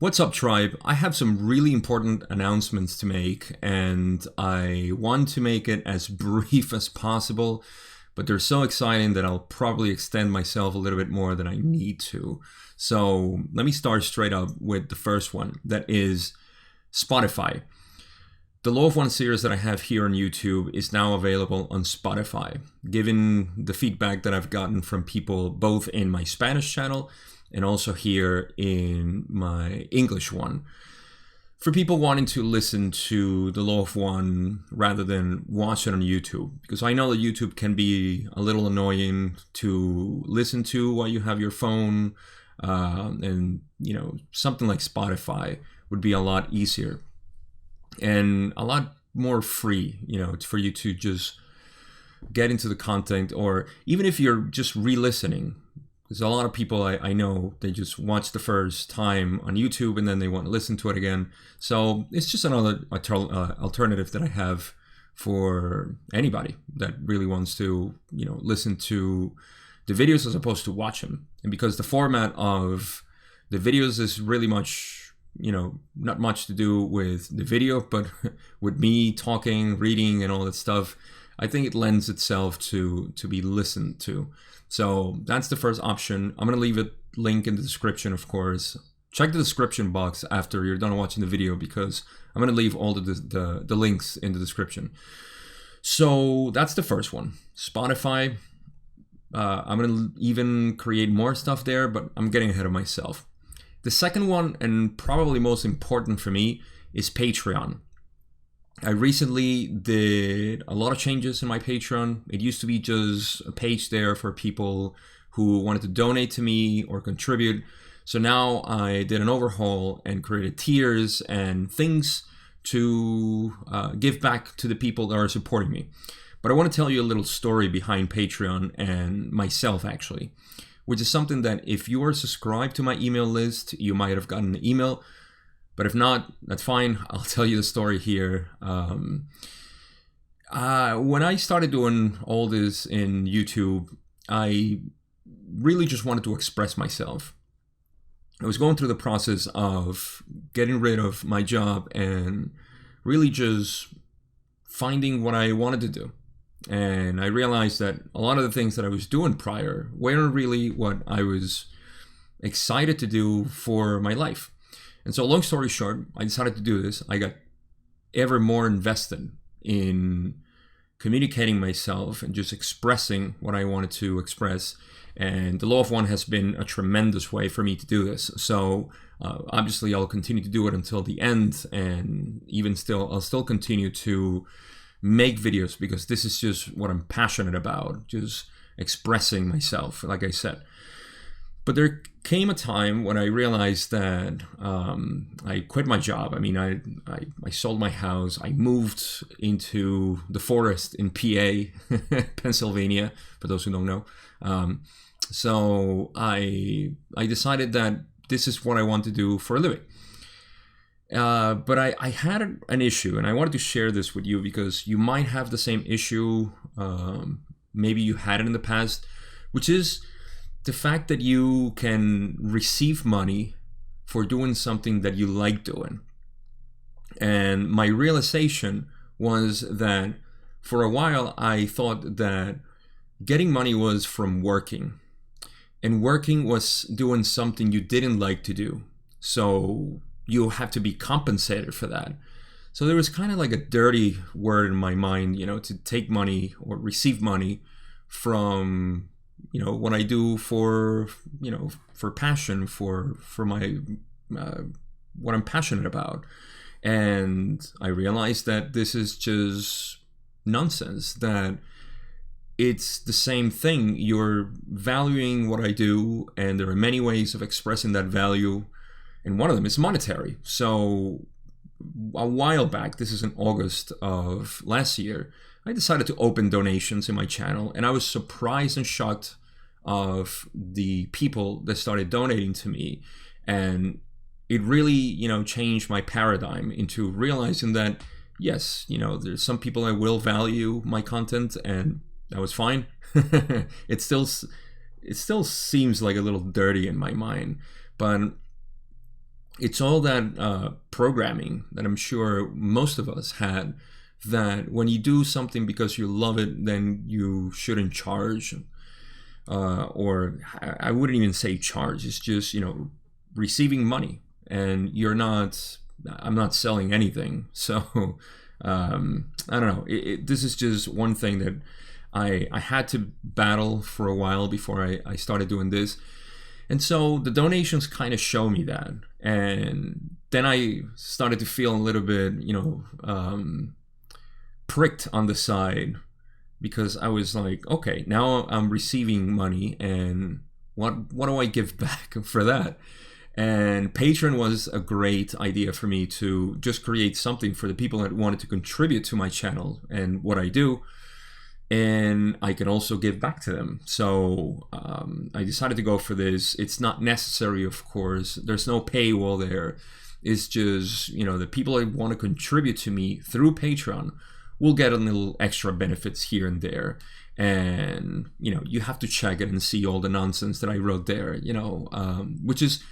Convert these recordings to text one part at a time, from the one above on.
What's up, tribe? I have some really important announcements to make, and I want to make it as brief as possible, but they're so exciting that I'll probably extend myself a little bit more than I need to. So let me start straight up with the first one, that is Spotify. The Law of One series that I have here on YouTube is now available on Spotify. Given the feedback that I've gotten from people both in my Spanish channel and also here in my English one, for people wanting to listen to The Law of One rather than watch it on YouTube, because I know that YouTube can be a little annoying to listen to while you have your phone, and something like Spotify would be a lot easier and a lot more free, for you to just get into the content, or even if you're just re-listening. There's a lot of people I know, they just watch the first time on YouTube and then they want to listen to it again. So it's just another alternative that I have for anybody that really wants to, listen to the videos as opposed to watch them. And because the format of the videos is really much, not much to do with the video, but with me talking, reading, and all that stuff, I think it lends itself to be listened to. So that's the first option. I'm going to leave a link in the description, of course. Check the description box after you're done watching the video, because I'm going to leave all the links in the description. So that's the first one, Spotify. I'm going to even create more stuff there, but I'm getting ahead of myself. The second one, and probably most important for me, is Patreon. I recently did a lot of changes in my Patreon. It used to be just a page there for people who wanted to donate to me or contribute. So now I did an overhaul and created tiers and things to give back to the people that are supporting me. But I want to tell you a little story behind Patreon and myself, actually, which is something that if you are subscribed to my email list, you might have gotten an email. But if not, that's fine. I'll tell you the story here. When I started doing all this in YouTube, I really just wanted to express myself. I was going through the process of getting rid of my job and really just finding what I wanted to do. And I realized that a lot of the things that I was doing prior weren't really what I was excited to do for my life. And so long story short, I decided to do this. I got ever more invested in communicating myself and just expressing what I wanted to express. And the Law of One has been a tremendous way for me to do this. So obviously I'll continue to do it until the end. And even still, I'll still continue to make videos because this is just what I'm passionate about, just expressing myself, like I said. But there came a time when I realized that I quit my job. I mean, I sold my house. I moved into the forest in PA, Pennsylvania, for those who don't know. So I decided that this is what I want to do for a living. But I had an issue, and I wanted to share this with you because you might have the same issue. Maybe you had it in the past, which is the fact that you can receive money for doing something that you like doing. And my realization was that for a while I thought that getting money was from working, and working was doing something you didn't like to do. So you have to be compensated for that. So there was kind of like a dirty word in my mind, to take money or receive money from what I do for passion, for my, what I'm passionate about. And I realized that this is just nonsense, that it's the same thing. You're valuing what I do, and there are many ways of expressing that value. And one of them is monetary. So a while back, this is in August of last year, I decided to open donations in my channel, and I was surprised and shocked of the people that started donating to me. And it really, changed my paradigm into realizing that, yes, there's some people that will value my content, and that was fine. It still seems like a little dirty in my mind, but it's all that programming that I'm sure most of us had, that when you do something because you love it, then you shouldn't charge. Or I wouldn't even say charge. It's just, receiving money, and I'm not selling anything. So I don't know. This is just one thing that I had to battle for a while before I started doing this. And so the donations kind of show me that. And then I started to feel a little bit, pricked on the side, because I was like, okay, now I'm receiving money, and what do I give back for that? And Patreon was a great idea for me to just create something for the people that wanted to contribute to my channel and what I do, and I can also give back to them. So I decided to go for this. It's not necessary, of course. There's no paywall there. It's just, the people that want to contribute to me through Patreon will get a little extra benefits here and there. And, you have to check it and see all the nonsense that I wrote there, which is,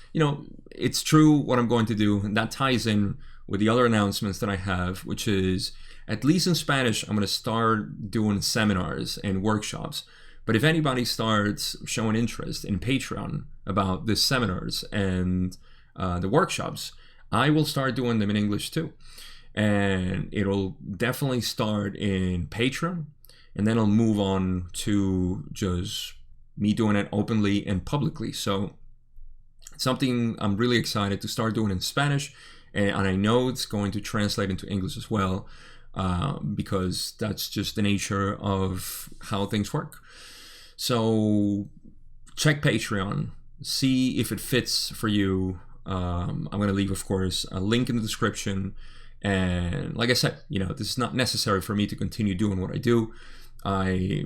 it's true what I'm going to do. And that ties in with the other announcements that I have, which is, at least in Spanish, I'm going to start doing seminars and workshops. But if anybody starts showing interest in Patreon about the seminars and the workshops, I will start doing them in English too. And it'll definitely start in Patreon, and then I'll move on to just me doing it openly and publicly. So it's something I'm really excited to start doing in Spanish, and I know it's going to translate into English as well, because that's just the nature of how things work. So check Patreon, see if it fits for you. I'm going to leave, of course, a link in the description. And like I said, this is not necessary for me to continue doing what I do. I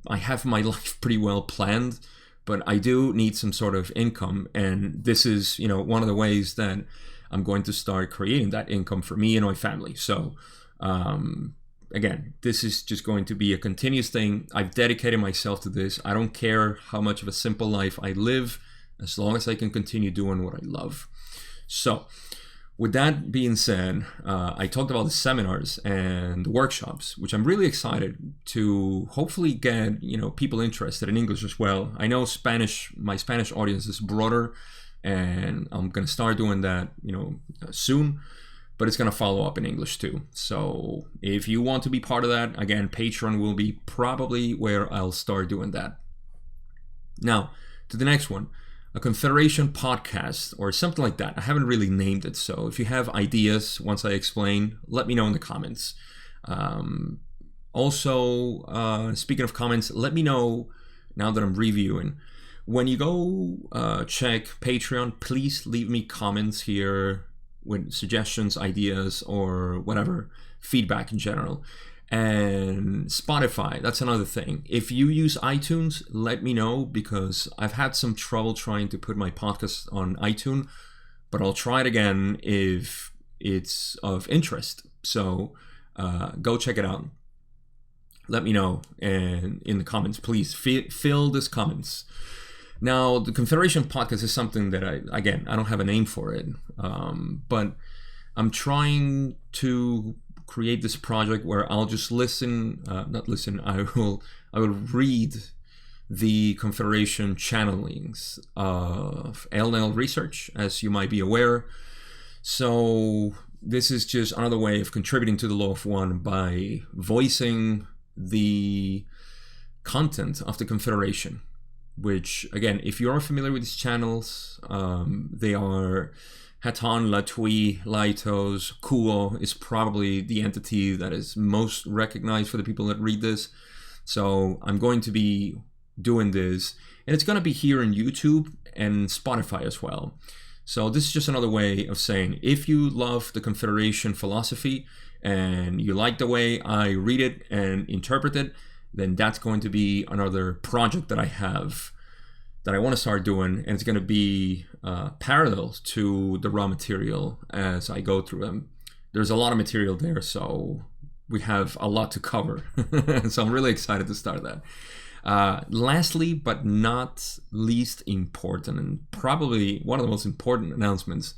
have my life pretty well planned, but I do need some sort of income. And this is, one of the ways that I'm going to start creating that income for me and my family. So, again, this is just going to be a continuous thing. I've dedicated myself to this. I don't care how much of a simple life I live, as long as I can continue doing what I love. So, with that being said, I talked about the seminars and the workshops, which I'm really excited to hopefully get, people interested in English as well. I know my Spanish audience is broader, and I'm going to start doing that, soon, but it's going to follow up in English too. So if you want to be part of that, again, Patreon will be probably where I'll start doing that. Now, to the next one. A Confederation Podcast, or something like that. I haven't really named it, so if you have ideas once I explain, let me know in the comments. Also, speaking of comments, let me know, now that I'm reviewing, when you go check Patreon, please leave me comments here with suggestions, ideas, or whatever, feedback in general. And Spotify, that's another thing. If you use iTunes, let me know, because I've had some trouble trying to put my podcast on iTunes, but I'll try it again if it's of interest. So go check it out. Let me know, and in the comments, please fill this comments. Now, the Confederation Podcast is something that I don't have a name for it, but I'm trying to create this project where I'll just I will read the Confederation channelings of LNL research, as you might be aware. So this is just another way of contributing to the Law of One by voicing the content of the Confederation, which, again, if you're familiar with these channels, they are Hatan, Latui, Laitos, Kuo is probably the entity that is most recognized for the people that read this. So I'm going to be doing this, and it's going to be here in YouTube and Spotify as well. So this is just another way of saying, if you love the Confederation philosophy and you like the way I read it and interpret it, then that's going to be another project that I have that I want to start doing, and it's going to be parallel to the raw material as I go through them. There's a lot of material there, so we have a lot to cover. So I'm really excited to start that. Lastly, but not least important, and probably one of the most important announcements,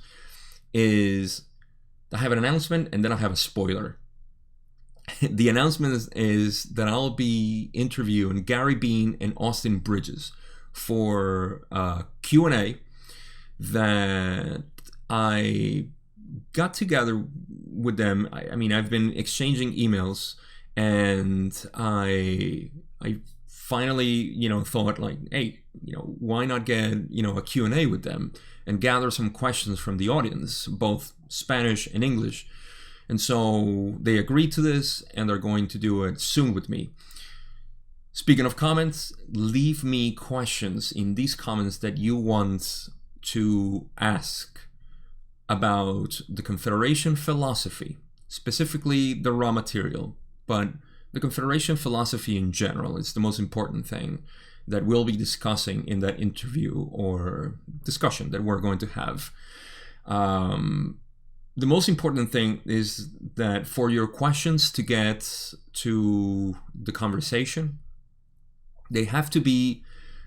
is I have an announcement and then I have a spoiler. The announcement is that I'll be interviewing Gary Bean and Austin Bridges for a Q&A that I got together with them. I mean, I've been exchanging emails, and I finally, thought like, hey, why not get, a Q&A with them and gather some questions from the audience, both Spanish and English. And so they agreed to this, and they're going to do it soon with me. Speaking of comments, leave me questions in these comments that you want to ask about the Confederation philosophy, specifically the raw material, but the Confederation philosophy in general is the most important thing that we'll be discussing in that interview or discussion that we're going to have. The most important thing is that for your questions to get to the conversation, they have to be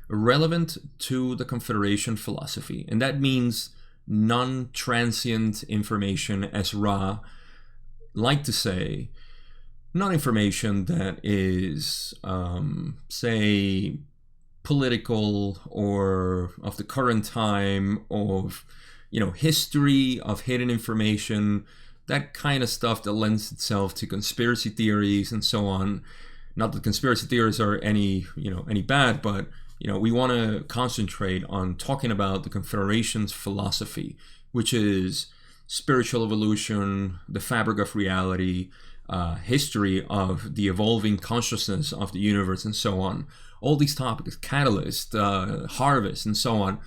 relevant to the Confederation philosophy. And that means non-transient information, as Ra like to say, not information that is, say, political or of the current time, of history, of hidden information, that kind of stuff that lends itself to conspiracy theories and so on. Not that conspiracy theories are any bad, but we want to concentrate on talking about the Confederation's philosophy, which is spiritual evolution, the fabric of reality, history of the evolving consciousness of the universe, and so on. All these topics, catalyst, harvest, and so on.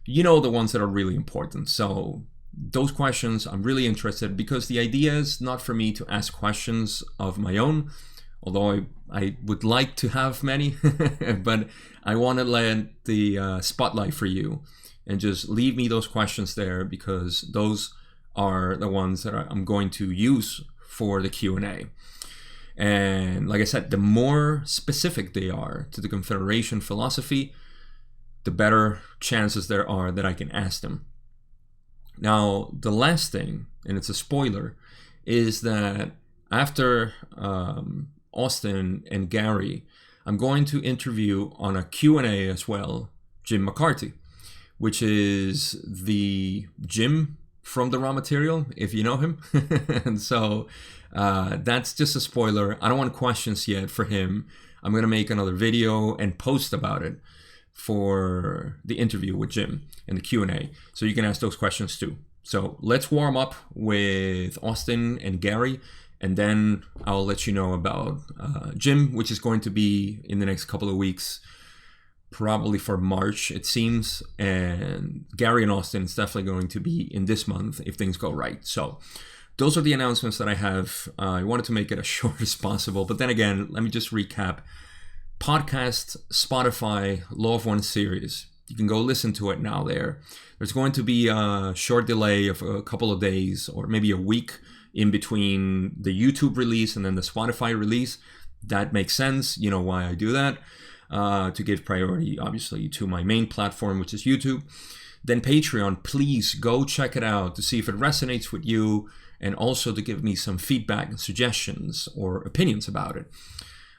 The ones that are really important. So those questions, I'm really interested, because the idea is not for me to ask questions of my own, although I would like to have many, but I want to let the spotlight for you and just leave me those questions there, because those are the ones that I'm going to use for the Q&A. And like I said, the more specific they are to the Confederation philosophy, the better chances there are that I can ask them. Now, the last thing, and it's a spoiler, is that after Austin and Gary, I'm going to interview on a Q&A as well, Jim McCarthy, which is the Jim from the raw material, if you know him. And so that's just a spoiler. I don't want questions yet for him. I'm going to make another video and post about it for the interview with Jim and the Q&A, so you can ask those questions too. So let's warm up with Austin and Gary, and then I'll let you know about Jim, which is going to be in the next couple of weeks, probably for March, it seems. And Gary and Austin is definitely going to be in this month if things go right. So those are the announcements that I have. I wanted to make it as short as possible, but then again, let me just recap. Podcast, Spotify, Law of One series. You can go listen to it now there. There's going to be a short delay of a couple of days or maybe a week in between the YouTube release and then the Spotify release. That makes sense. You know why I do that. To give priority, obviously, to my main platform, which is YouTube. Then Patreon, please go check it out to see if it resonates with you, and also to give me some feedback and suggestions or opinions about it.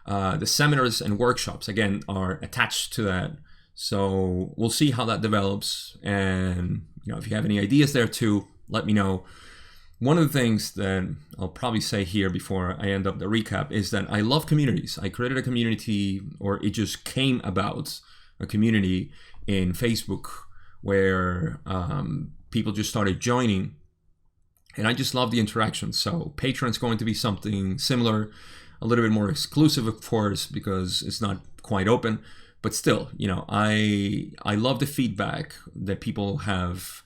The seminars and workshops, again, are attached to that. So we'll see how that develops. And if you have any ideas there too, let me know. One of the things that I'll probably say here before I end up the recap is that I love communities. I created a community, or it just came about, a community in Facebook where people just started joining. And I just love the interaction. So Patreon's going to be something similar. A little bit more exclusive, of course, because it's not quite open, but still, I love the feedback that people have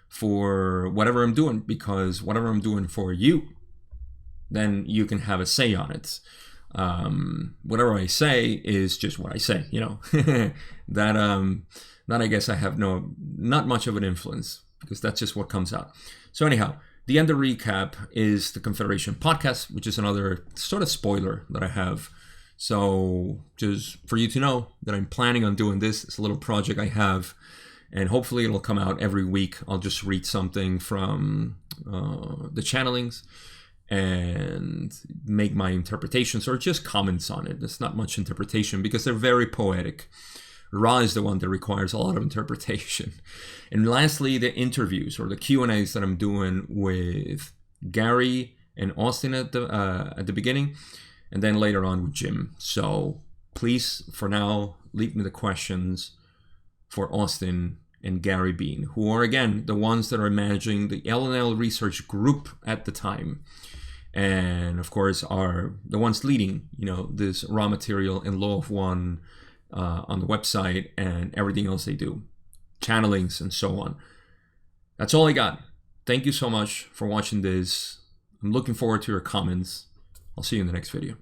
for whatever I'm doing, because whatever I'm doing for you, then you can have a say on it. Whatever I say is just what I say, that I guess I have not much of an influence, because that's just what comes out. So anyhow, the end of the recap is the Confederation Podcast, which is another sort of spoiler that I have. So just for you to know that I'm planning on doing this. It's a little project I have, and hopefully it'll come out every week. I'll just read something from the channelings and make my interpretations or just comments on it. It's not much interpretation because they're very poetic. Ra is the one that requires a lot of interpretation. And lastly, the interviews or the Q&As that I'm doing with Gary and Austin at the beginning, and then later on with Jim. So please, for now, leave me the questions for Austin and Gary Bean, who are, again, the ones that are managing the L&L research group at the time. And, of course, are the ones leading, this raw material and Law of One on the website and everything else they do, channelings and so on. That's all I got. Thank you so much for watching this. I'm looking forward to your comments. I'll see you in the next video.